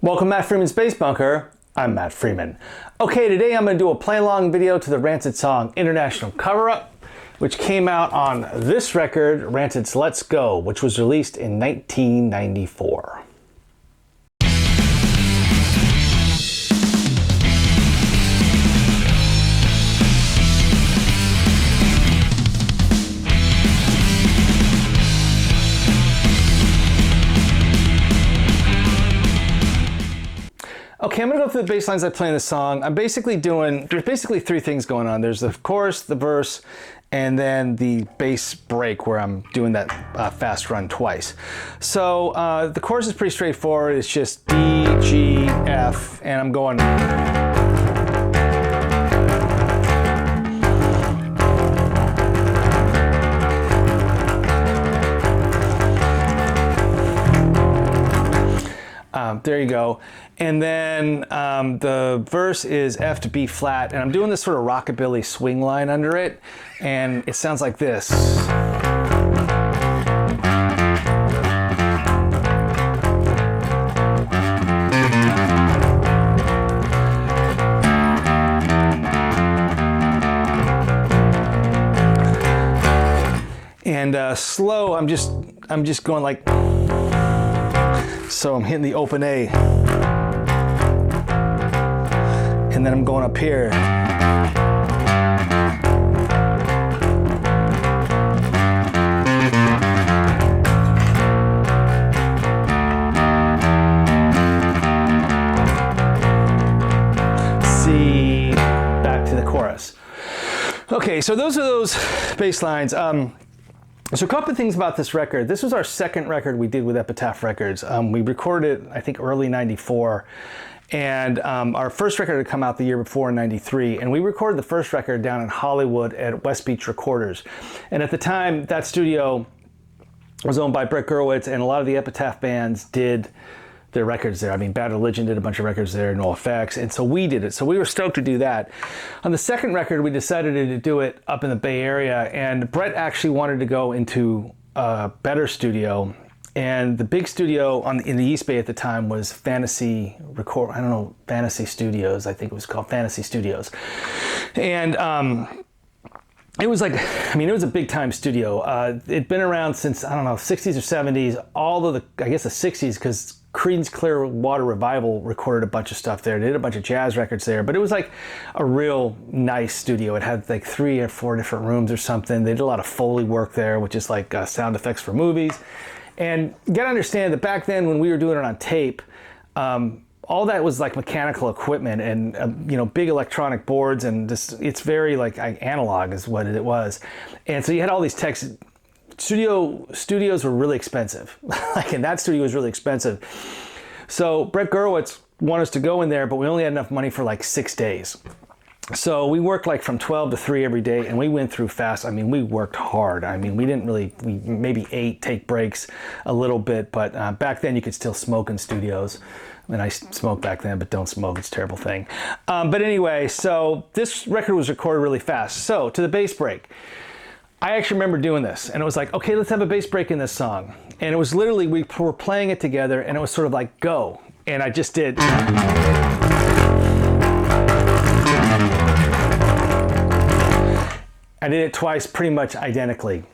Welcome Matt Freeman's Bass Bunker. I'm Matt Freeman. Okay, today I'm going to do a play-along video to the Rancid song International Cover-Up, which came out on this record, Rancid's Let's Go, which was released in 1994. Okay, I'm gonna go through the bass lines I play in the song. There's basically three things going on. There's the chorus, the verse, and then the bass break where I'm doing that fast run twice. So the chorus is pretty straightforward. It's just D, G, F, and I'm going. There you go. And then the verse is F to B flat, and I'm doing this sort of rockabilly swing line under it, and it sounds like this. And slow, I'm just going like. So I'm hitting the open A, and then I'm going up here. C, back to the chorus. Okay, so those are those bass lines. So a couple of things about this record. This was our second record we did with Epitaph Records. We recorded it, I think, early '94. And our first record had come out the year before in '93. And we recorded the first record down in Hollywood at West Beach Recorders. And at the time, that studio was owned by Brett Gurewitz, and a lot of the Epitaph bands did their records there. I mean, Bad Religion did a bunch of records there, No Effects, and so we did it. So we were stoked to do that. On the second record, we decided to do it up in the Bay Area, and Brett actually wanted to go into a better studio. And the big studio in the East Bay at the time was Fantasy Studios, I think it was called Fantasy Studios. And it was like, I mean, it was a big time studio. It'd been around since, I don't know, 60s or 70s, all of the, I guess the 60s, because Creedence Clearwater Revival recorded a bunch of stuff there. They did a bunch of jazz records there, but it was like a real nice studio. It had like 3 or 4 different rooms or something. They did a lot of Foley work there, which is like sound effects for movies. And you gotta understand that back then when we were doing it on tape, all that was like mechanical equipment and big electronic boards, and just it's very like analog is what it was. And so you had all these techs. Studios were really expensive. And that studio was really expensive. So Brett Gurewitz wanted us to go in there, but we only had enough money for like 6 days. So we worked like from 12 to 3 every day, and we went through fast. I mean, we worked hard. I mean, we maybe ate, take breaks a little bit, but back then you could still smoke in studios. I mean, I smoked back then, but don't smoke, it's a terrible thing. But anyway, so this record was recorded really fast. So to the bass break. I actually remember doing this, and it was like, okay, let's have a bass break in this song. And it was literally, we were playing it together, and it was sort of like, go. And I just did. I did it twice, pretty much identically.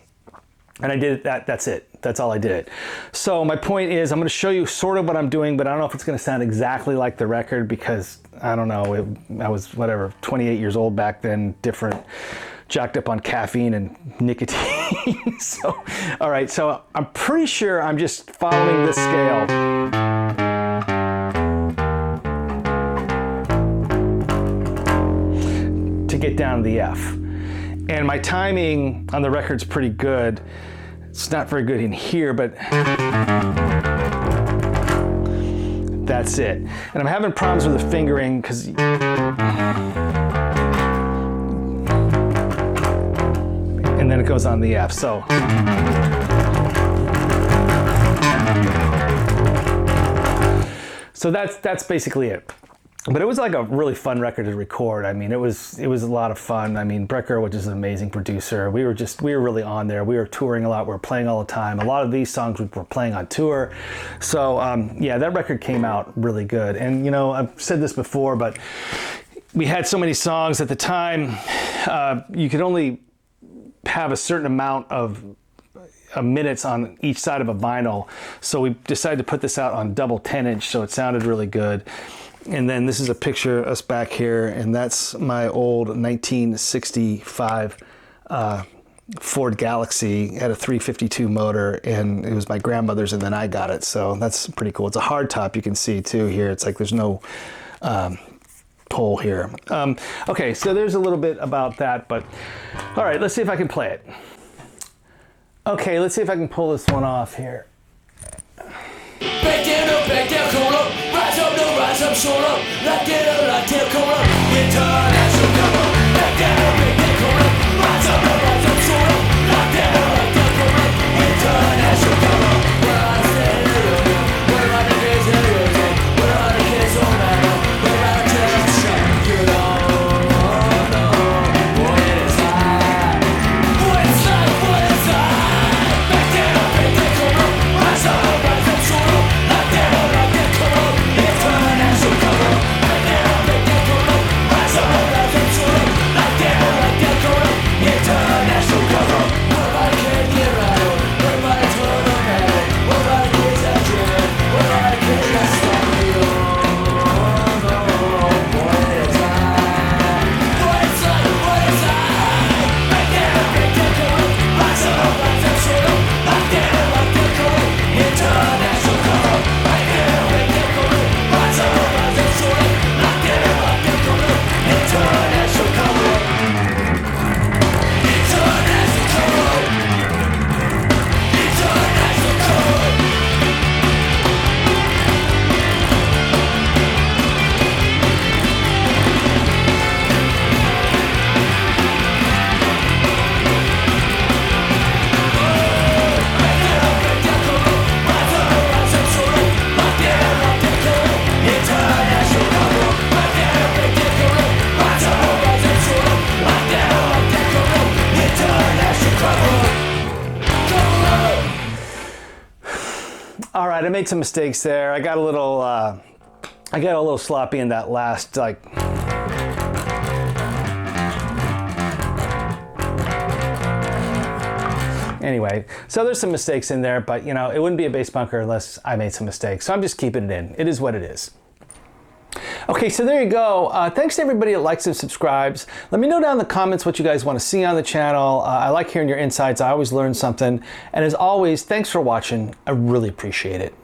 And I did it, that's it. That's all I did. So my point is, I'm gonna show you sort of what I'm doing, but I don't know if it's gonna sound exactly like the record because, I don't know, I was, 28 years old back then, different. Jacked up on caffeine and nicotine. So, all right, so I'm pretty sure I'm just following this scale. To get down to the F. And my timing on the record's pretty good. It's not very good in here, but that's it. And I'm having problems with the fingering because and then it goes on the F, so. So that's basically it. But it was like a really fun record to record. I mean, it was a lot of fun. I mean, Brett Gerwich is an amazing producer. We were really on there. We were touring a lot. We were playing all the time. A lot of these songs we were playing on tour. So yeah, that record came out really good. And you know, I've said this before, but we had so many songs at the time. You could only have a certain amount of minutes on each side of a vinyl. So we decided to put this out on double 10-inch, so it sounded really good. And then this is a picture of us back here, and that's my old 1965 Ford Galaxy. It had a 352 motor, and it was my grandmother's, and then I got it. So that's pretty cool. It's a hard top, you can see too here. It's like there's no hole here. Okay, so there's a little bit about that, but all right, let's see if I can play it. Okay, let's see if I can pull this one off here. Back down, cool up, rise up, no rise up, show up, lock down, cool up, international come up, back down, cool up, rise up, no rise up, show up, lock down, cool up, international come up. Where I stay, where are the kids, where are the kids on that, where are the kids, you don't know what it's like, what it's like, back down, cool up, rise up, show up. All right, I made some mistakes there. I got a little sloppy in that last Anyway, so there's some mistakes in there, but you know, it wouldn't be a bass bunker unless I made some mistakes. So I'm just keeping it in. It is what it is. Okay, so there you go. Thanks to everybody that likes and subscribes. Let me know down in the comments what you guys want to see on the channel. I like hearing your insights. I always learn something. And as always, thanks for watching. I really appreciate it.